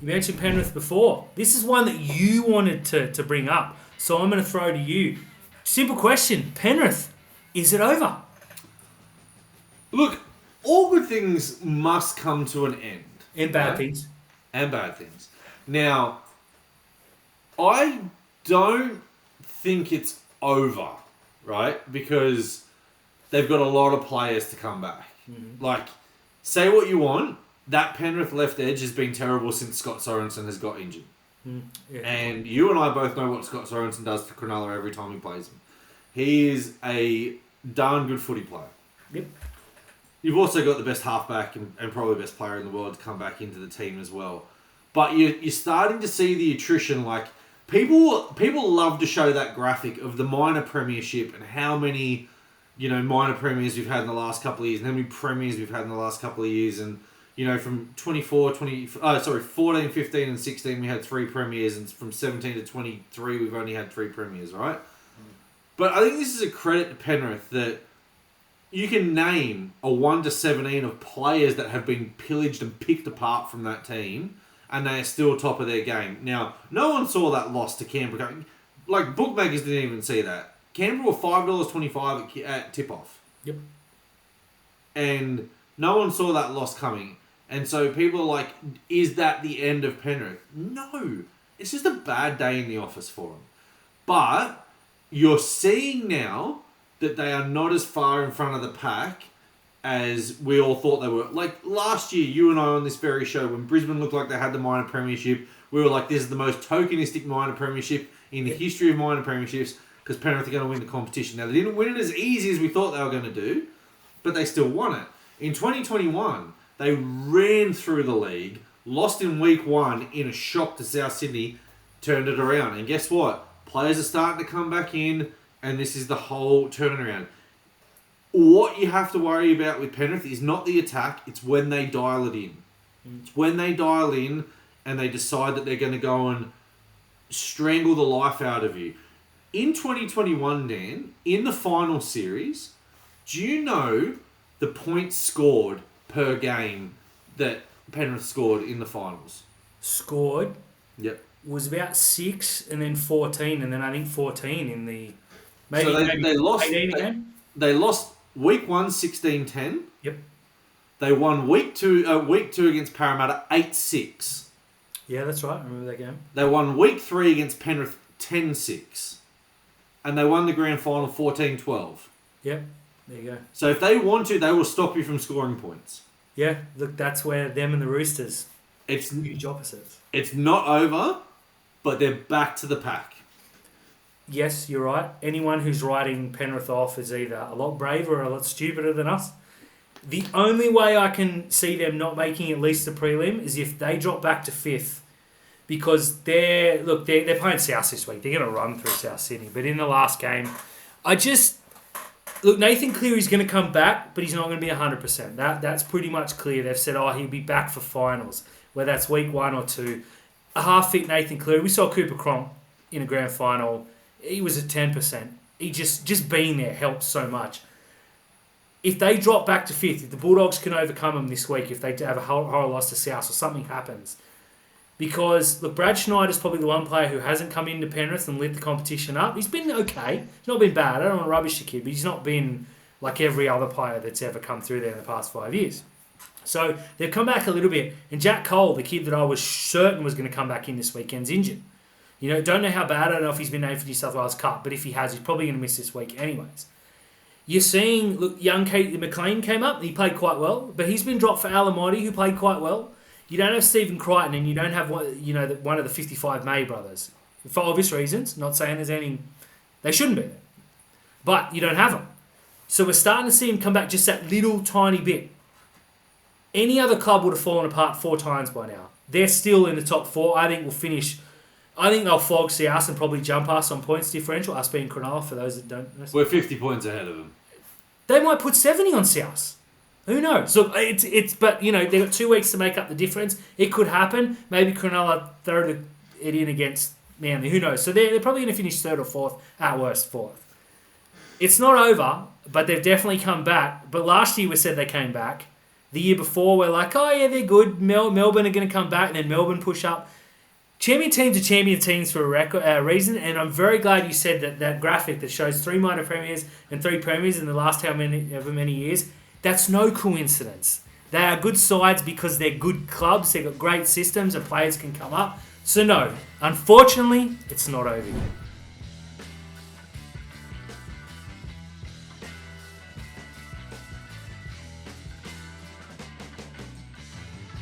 You mentioned Penrith before. This is one that you wanted to bring up. So I'm going to throw to you. Simple question. Penrith, is it over? Look, all good things must come to an end. And bad things. And bad things. Now, I don't think it's over, right? Because they've got a lot of players to come back. Mm-hmm. Like, say what you want, that Penrith left edge has been terrible since Scott Sorensen has got injured. Yeah, and you and I both know what Scott Sorensen does to Cronulla every time he plays him. He is a darn good footy player. Yep. You've also got the best halfback and probably best player in the world to come back into the team as well. But you're starting to see the attrition. Like, people love to show that graphic of the minor premiership and how many, minor premiers we've had in the last couple of years and how many premiers we've had in the last couple of years. And, from 14, 15 and 16 we had 3 premiers, and from 17 to 23 we've only had 3 premiers, right? But I think this is a credit to Penrith that you can name a 1 to 17 of players that have been pillaged and picked apart from that team, and they are still top of their game. Now, no one saw that loss to Canberra. Like, bookmakers didn't even see that. Canberra were $5.25 at tip-off. Yep. And no one saw that loss coming. And so people are like, is that the end of Penrith? No. It's just a bad day in the office for them. But you're seeing now that they are not as far in front of the pack as we all thought they were. Like, last year, you and I on this very show, when Brisbane looked like they had the minor premiership, we were like, this is the most tokenistic minor premiership in the history of minor premierships, because Penrith are going to win the competition. Now, they didn't win it as easy as we thought they were going to do, but they still won it. In 2021, they ran through the league, lost in week 1 in a shock to South Sydney, turned it around. And guess what? Players are starting to come back in, and this is the whole turnaround. What you have to worry about with Penrith is not the attack, it's when they dial it in. It's when they dial in and they decide that they're going to go and strangle the life out of you. In 2021, Dan, in the final series, do you know the points scored per game that Penrith scored in the finals? Scored? Yep. Was about 6 and then 14, and then I think 14 in the... Maybe they lost 18 again? They lost week 1, 16-10. Yep. They won week 2 against Parramatta 8-6. Yeah, that's right. I remember that game. They won week 3 against Penrith 10-6. And they won the grand final 14-12. Yep. There you go. So if they want to, they will stop you from scoring points. Yeah, look, that's where them and the Roosters, it's huge opposites. It's not over, but they're back to the pack. Yes, you're right. Anyone who's writing Penrith off is either a lot braver or a lot stupider than us. The only way I can see them not making at least the prelim is if they drop back to 5th. Because they're playing South this week. They're going to run through South Sydney. But in the last game, Look, Nathan Cleary's going to come back, but he's not going to be 100%. That's pretty much clear. They've said, he'll be back for finals, whether that's week 1 or 2. A half-fit Nathan Cleary. We saw Cooper Cronk in a grand final. He was at 10%. He just being there helps so much. If they drop back to 5th, if the Bulldogs can overcome them this week, if they have a horror loss to South or something happens. Because, look, Brad Schneider's probably the one player who hasn't come into Penrith and lit the competition up. He's been okay. He's not been bad. I don't want to rubbish the kid, but he's not been like every other player that's ever come through there in the past 5 years. So they've come back a little bit. And Jack Cole, the kid that I was certain was going to come back in this weekend's injured. Don't know how bad. I don't know if he's been named for New South Wales Cup, but if he has, he's probably going to miss this week anyways. You're seeing, look, young Kate McLean came up. He played quite well, but he's been dropped for Alamotti, who played quite well. You don't have Stephen Crichton, and you don't have one of the 55 May brothers. For obvious reasons, not saying there's any... They shouldn't be there. But you don't have them. So we're starting to see him come back just that little tiny bit. Any other club would have fallen apart 4 times by now. They're still in the top 4. I think they'll flog South and probably jump us on points differential, us being Cronulla, for those that don't know. We're 50 points ahead of them. They might put 70 on South. Who knows? Look, but they've got 2 weeks to make up the difference. It could happen. Maybe Cronulla throw it in against Manly. Who knows? So they're probably going to finish 3rd or 4th, at worst 4th. It's not over, but they've definitely come back. But last year we said they came back. The year before, we're like, oh yeah, they're good. Melbourne are going to come back, and then Melbourne push up. Champion teams are champion teams for a reason, and I'm very glad you said that graphic that shows 3 minor premiers and 3 premiers in the last however many years. That's no coincidence. They are good sides because they're good clubs. They've got great systems and players can come up. So no, unfortunately, it's not over yet.